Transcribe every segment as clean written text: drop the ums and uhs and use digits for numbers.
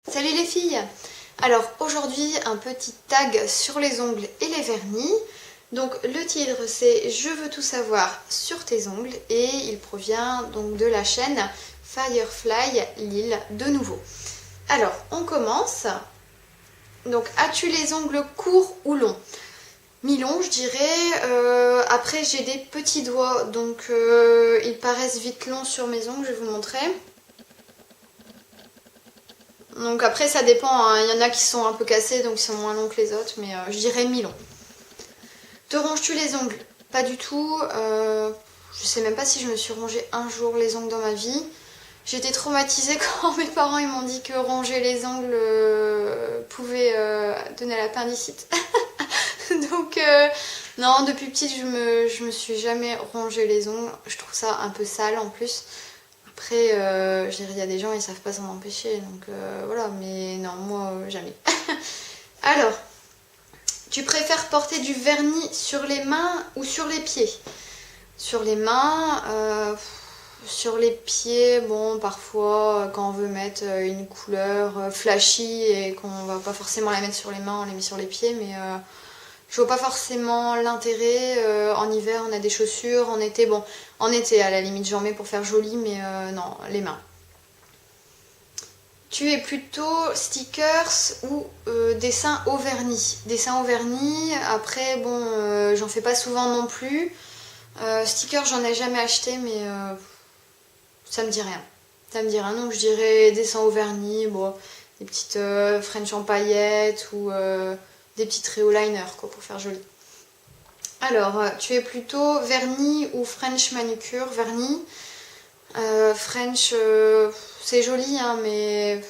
Salut les filles! Alors aujourd'hui un petit tag sur les ongles et les vernis. Donc le titre c'est Je veux tout savoir sur tes ongles et il provient donc de la chaîne Firefly Lille de nouveau. Alors on commence. Donc as-tu les ongles courts ou longs? Mi-long je dirais. Après j'ai des petits doigts donc ils paraissent vite longs sur mes ongles, je vais vous montrer. Donc après ça dépend, hein. Il y en a qui sont un peu cassés donc ils sont moins longs que les autres, mais je dirais mi-long. Te ronges-tu les ongles? Pas du tout. Je sais même pas si je me suis rongé un jour les ongles dans ma vie. J'étais traumatisée quand mes parents ils m'ont dit que ronger les ongles pouvait donner l'appendicite. Donc non, depuis petite je me suis jamais rongé les ongles. Je trouve ça un peu sale en plus. Après, je dirais, il y a des gens, ils savent pas s'en empêcher, donc voilà, mais non, moi, jamais. Alors, tu préfères porter du vernis sur les mains ou sur les pieds? Sur les mains, sur les pieds, bon, parfois, quand on veut mettre une couleur flashy et qu'on va pas forcément la mettre sur les mains, on les met sur les pieds, mais je vois pas forcément l'intérêt. En hiver, on a des chaussures. En été, bon, en été, à la limite, j'en mets pour faire joli, mais non, les mains. Tu es plutôt stickers ou dessin au vernis? Dessin au vernis, après, bon, j'en fais pas souvent non plus. Stickers, j'en ai jamais acheté, mais ça me dit rien. Ça me dit rien, donc je dirais dessin au vernis, bon, des petites French en paillettes ou des petits traits au liner quoi, pour faire joli. Alors, tu es plutôt vernis ou French manucure? Vernis. French, c'est joli, hein, mais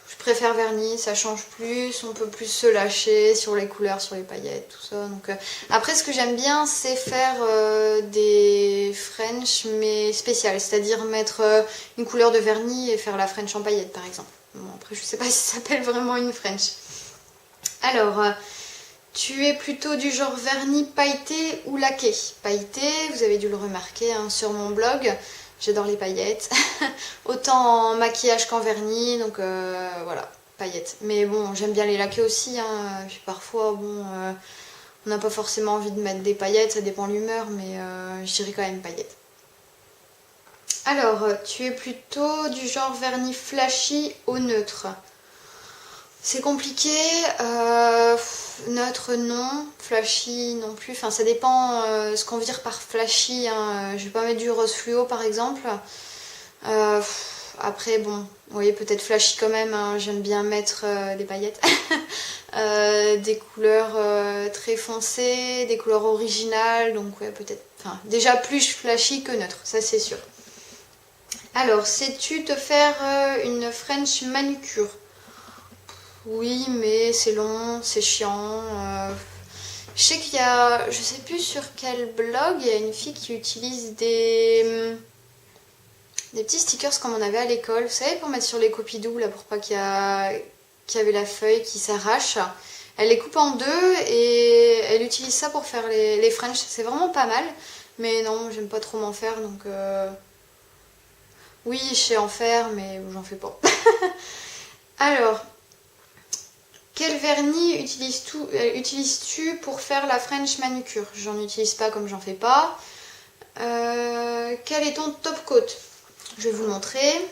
je préfère vernis, ça change plus, on peut plus se lâcher sur les couleurs, sur les paillettes, tout ça. Donc, après, ce que j'aime bien, c'est faire des French, mais spéciales, c'est-à-dire mettre une couleur de vernis et faire la French en paillettes, par exemple. Bon, après, je sais pas si ça s'appelle vraiment une French. Alors, tu es plutôt du genre vernis pailleté ou laqué? Pailleté, vous avez dû le remarquer hein, sur mon blog, j'adore les paillettes. Autant en maquillage qu'en vernis, donc voilà, paillettes. Mais bon, j'aime bien les laqués aussi, hein. Puis parfois, bon, on n'a pas forcément envie de mettre des paillettes, ça dépend de l'humeur, mais je dirais quand même paillettes. Alors, tu es plutôt du genre vernis flashy ou neutre? C'est compliqué, neutre non, flashy non plus, enfin ça dépend ce qu'on veut dire par flashy, hein. Je vais pas mettre du rose fluo par exemple. Après bon, vous voyez peut-être flashy quand même, hein. J'aime bien mettre des paillettes, des couleurs très foncées, des couleurs originales, donc ouais peut-être, enfin déjà plus flashy que neutre, ça c'est sûr. Alors, sais-tu te faire une French manucure? Oui, mais c'est long, c'est chiant. Je sais qu'il y a, je sais plus sur quel blog, il y a une fille qui utilise des petits stickers comme on avait à l'école. Vous savez, pour mettre sur les copies doubles, là, pour pas qu'il y avait la feuille qui s'arrache. Elle les coupe en deux et elle utilise ça pour faire les French. C'est vraiment pas mal. Mais non, j'aime pas trop m'en faire, donc... Oui, je sais en faire, mais j'en fais pas. Alors... Quel vernis utilises-tu pour faire la French manucure? J'en utilise pas comme j'en fais pas. Quel est ton top coat? Je vais vous le montrer.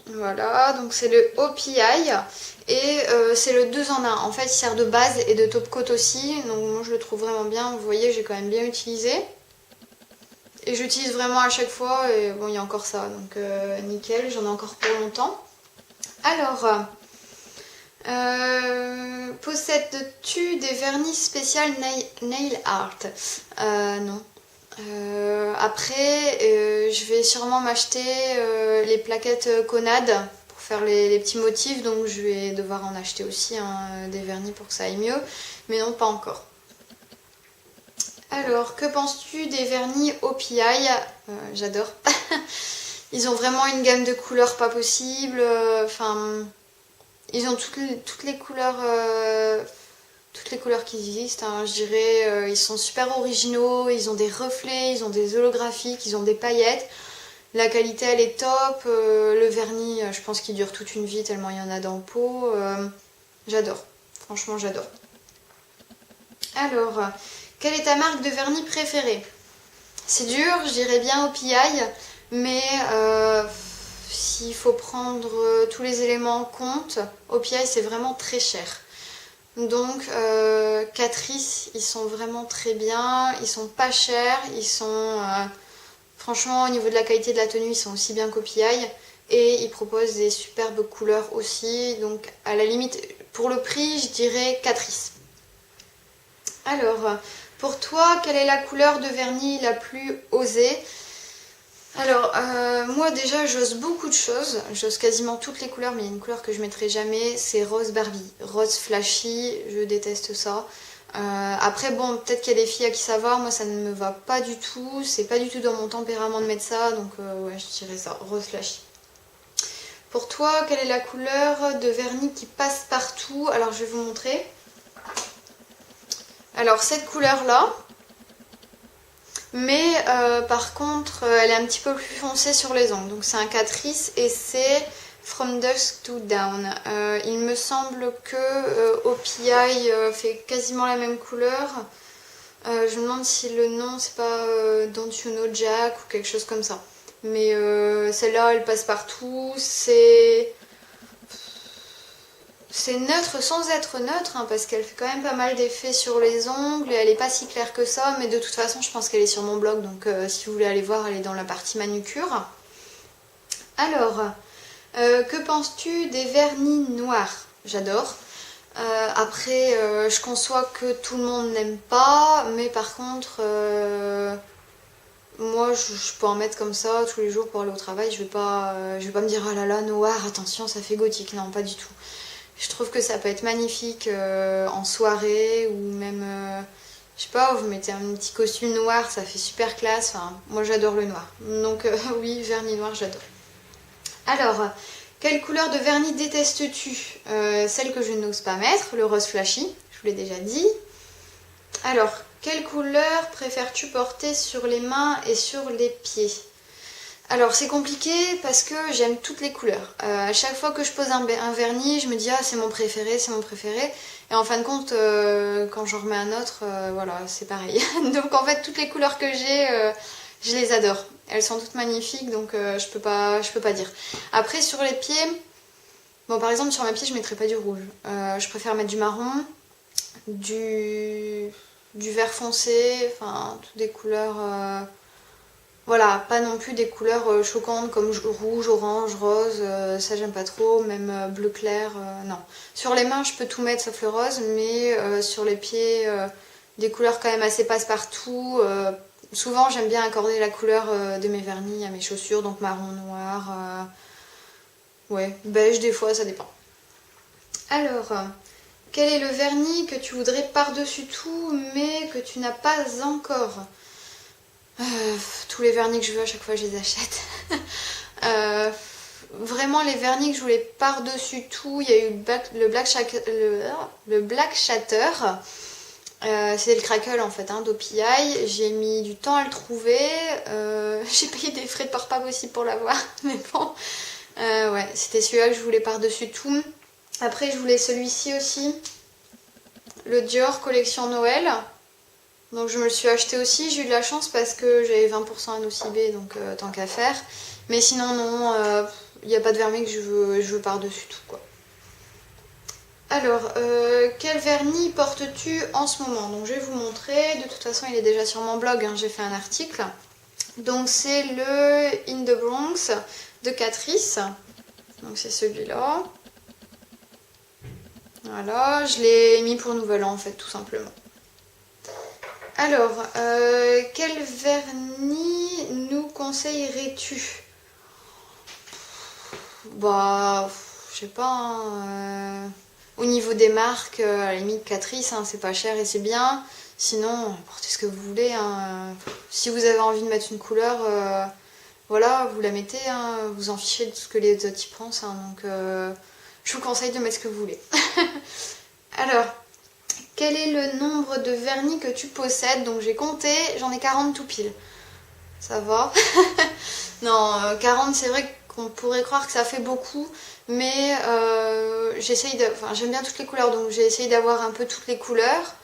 Voilà, donc c'est le OPI et c'est le 2 en 1. En fait, il sert de base et de top coat aussi. Donc moi je le trouve vraiment bien. Vous voyez, j'ai quand même bien utilisé. Et j'utilise vraiment à chaque fois. Et bon, il y a encore ça. Donc nickel, j'en ai encore pour longtemps. Alors, possèdes-tu des vernis spéciaux nail art? Non. Après, je vais sûrement m'acheter les plaquettes Conad pour faire les petits motifs, donc je vais devoir en acheter aussi hein, des vernis pour que ça aille mieux, mais non, pas encore. Alors, que penses-tu des vernis OPI? J'adore. Ils ont vraiment une gamme de couleurs pas possible. Enfin, ils ont toutes les couleurs qui existent. Hein, je dirais, ils sont super originaux. Ils ont des reflets, ils ont des holographiques, ils ont des paillettes. La qualité elle est top, le vernis je pense qu'il dure toute une vie tellement il y en a dans le pot. J'adore, franchement j'adore. Alors, quelle est ta marque de vernis préférée? C'est dur, je dirais bien OPI, mais s'il faut prendre tous les éléments en compte, OPI c'est vraiment très cher. Donc Catrice, ils sont vraiment très bien, ils sont pas chers, ils sont franchement au niveau de la qualité de la tenue, ils sont aussi bien qu'OPI et ils proposent des superbes couleurs aussi. Donc à la limite, pour le prix, je dirais Catrice. Alors, pour toi, quelle est la couleur de vernis la plus osée? Alors, moi déjà, j'ose beaucoup de choses. J'ose quasiment toutes les couleurs, mais il y a une couleur que je mettrai jamais, c'est rose Barbie. Rose flashy, je déteste ça. Après, bon, peut-être qu'il y a des filles à qui ça va, moi ça ne me va pas du tout. C'est pas du tout dans mon tempérament de mettre ça, donc ouais, je dirais ça, rose flashy. Pour toi, quelle est la couleur de vernis qui passe partout? Alors, je vais vous montrer. Alors, cette couleur-là, mais par contre elle est un petit peu plus foncée sur les ongles, donc c'est un Catrice et c'est From Dusk to Dawn. Il me semble que OPI fait quasiment la même couleur. Je me demande si le nom c'est pas Don't You Know Jack ou quelque chose comme ça, mais celle-là elle passe partout. C'est neutre sans être neutre, hein, parce qu'elle fait quand même pas mal d'effets sur les ongles et elle est pas si claire que ça, mais de toute façon je pense qu'elle est sur mon blog, donc si vous voulez aller voir, elle est dans la partie manucure. Alors, que penses-tu des vernis noirs? J'adore. Après, je conçois que tout le monde n'aime pas, mais par contre, moi je peux en mettre comme ça tous les jours pour aller au travail, je vais pas me dire ah là là, noir, attention, ça fait gothique, non, pas du tout. Je trouve que ça peut être magnifique en soirée ou même, je sais pas, vous mettez un petit costume noir, ça fait super classe. Enfin, moi j'adore le noir. Donc oui, vernis noir, j'adore. Alors, quelle couleur de vernis détestes-tu? Celle que je n'ose pas mettre, le rose flashy, je vous l'ai déjà dit. Alors, quelle couleur préfères-tu porter sur les mains et sur les pieds? Alors c'est compliqué parce que j'aime toutes les couleurs. À chaque fois que je pose un vernis, je me dis ah c'est mon préféré, c'est mon préféré. Et en fin de compte, quand j'en remets un autre, voilà, c'est pareil. Donc en fait toutes les couleurs que j'ai, je les adore. Elles sont toutes magnifiques, donc je peux pas dire. Après sur les pieds, bon par exemple sur mes pieds je mettrais pas du rouge. Je préfère mettre du marron, du vert foncé, enfin toutes des couleurs. Voilà, pas non plus des couleurs choquantes comme rouge, orange, rose, ça j'aime pas trop, même bleu clair, non. Sur les mains je peux tout mettre sauf le rose, mais sur les pieds, des couleurs quand même assez passe-partout. Souvent j'aime bien accorder la couleur de mes vernis à mes chaussures, donc marron, noir, ouais, beige des fois, ça dépend. Alors, quel est le vernis que tu voudrais par-dessus tout, mais que tu n'as pas encore? Tous les vernis que je veux, à chaque fois je les achète. Vraiment les vernis que je voulais par-dessus tout, il y a eu le Black Shatter. C'était le crackle en fait, hein, d'OPI. J'ai mis du temps à le trouver. J'ai payé des frais de port pas possible pour l'avoir. Mais bon, ouais, c'était celui-là que je voulais par-dessus tout. Après je voulais celui-ci aussi. Le Dior collection Noël. Donc je me le suis acheté aussi, j'ai eu de la chance parce que j'avais 20% à Nocibé, donc tant qu'à faire. Mais sinon non, il n'y a pas de vernis que je veux par-dessus tout quoi. Alors, quel vernis portes-tu en ce moment? Donc je vais vous montrer, de toute façon il est déjà sur mon blog, hein, j'ai fait un article. Donc c'est le In the Bronx de Catrice, donc c'est celui-là. Voilà, je l'ai mis pour Nouvel An en fait tout simplement. Alors, quel vernis nous conseillerais-tu? Bah, je sais pas, hein, au niveau des marques, à la limite Catrice, hein, c'est pas cher et c'est bien. Sinon, portez ce que vous voulez, hein. Si vous avez envie de mettre une couleur, voilà, vous la mettez, hein, vous en fichez de ce que les autres y pensent, hein, donc je vous conseille de mettre ce que vous voulez. Alors, quel est le nombre de vernis que tu possèdes? Donc j'ai compté, j'en ai 40 tout pile. Ça va. Non, 40 c'est vrai qu'on pourrait croire que ça fait beaucoup, mais enfin, j'aime bien toutes les couleurs, donc j'ai essayé d'avoir un peu toutes les couleurs.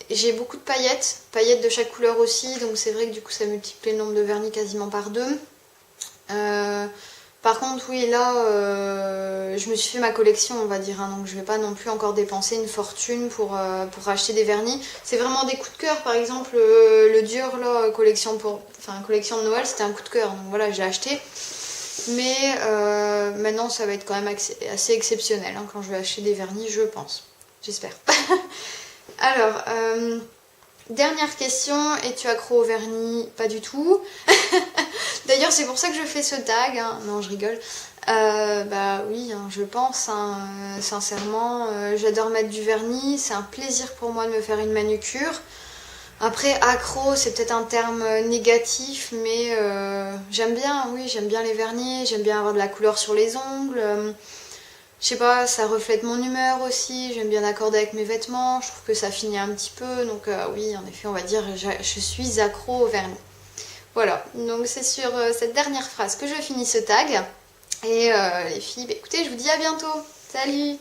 J'ai beaucoup de paillettes de chaque couleur aussi, donc c'est vrai que du coup ça multiplie le nombre de vernis quasiment par deux. Par contre, oui, là, je me suis fait ma collection, on va dire, hein, donc je vais pas non plus encore dépenser une fortune pour acheter des vernis. C'est vraiment des coups de cœur, par exemple, le Dior, là, collection de Noël, c'était un coup de cœur, donc voilà, j'ai acheté. Mais maintenant, ça va être quand même assez exceptionnel hein, quand je vais acheter des vernis, je pense. J'espère. Alors, dernière question, es-tu accro au vernis? Pas du tout. D'ailleurs, c'est pour ça que je fais ce tag. Hein. Non, je rigole. Bah oui, hein, je pense. Hein, sincèrement, j'adore mettre du vernis. C'est un plaisir pour moi de me faire une manucure. Après, accro, c'est peut-être un terme négatif, mais j'aime bien. Oui, j'aime bien les vernis. J'aime bien avoir de la couleur sur les ongles. Je sais pas, ça reflète mon humeur aussi, j'aime bien accorder avec mes vêtements, je trouve que ça finit un petit peu, donc oui, en effet, on va dire je suis accro au vernis. Voilà, donc c'est sur cette dernière phrase que je finis ce tag. Et les filles, bah, écoutez, je vous dis à bientôt. Salut!